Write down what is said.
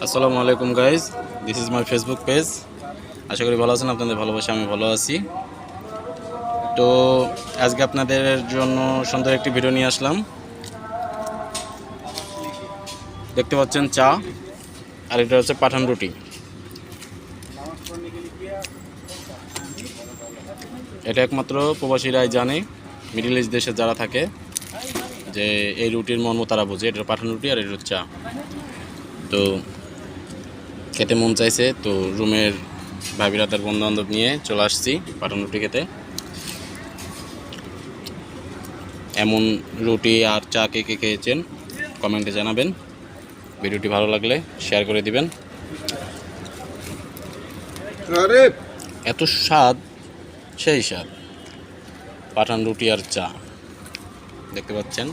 আসসালামু আলাইকুম guys, this is my Facebook page. আশা করি ভালো আছেন। আপনাদের ভালোবাসা আমি ভালো আছি। তো আজকে আপনাদের জন্য সুন্দর একটি ভিডিও নিয়ে আসলাম। দেখতে পাচ্ছেন চা, আর এটা হচ্ছে পাঠান রুটি। এটা একমাত্র প্রবাসীরাই জানে, মিডল ইস্ট দেশে যারা থাকে, যে এই রুটির মর্ম তারা বোঝে। এটা পাঠান রুটি আর এটা চা। তো খেতে মন চাইছে, তো রুমের ভাবিরা তার বন্ধু বান্ধব নিয়ে চলে আসছি পাঠান রুটি খেতে। এমন রুটি আর চা কে কে খেয়েছেন কমেন্টে জানাবেন। ভিডিওটি ভালো লাগলে শেয়ার করে দিবেন। এত স্বাদ, সেই স্বাদ পাঠান রুটি আর চা দেখতে পাচ্ছেন।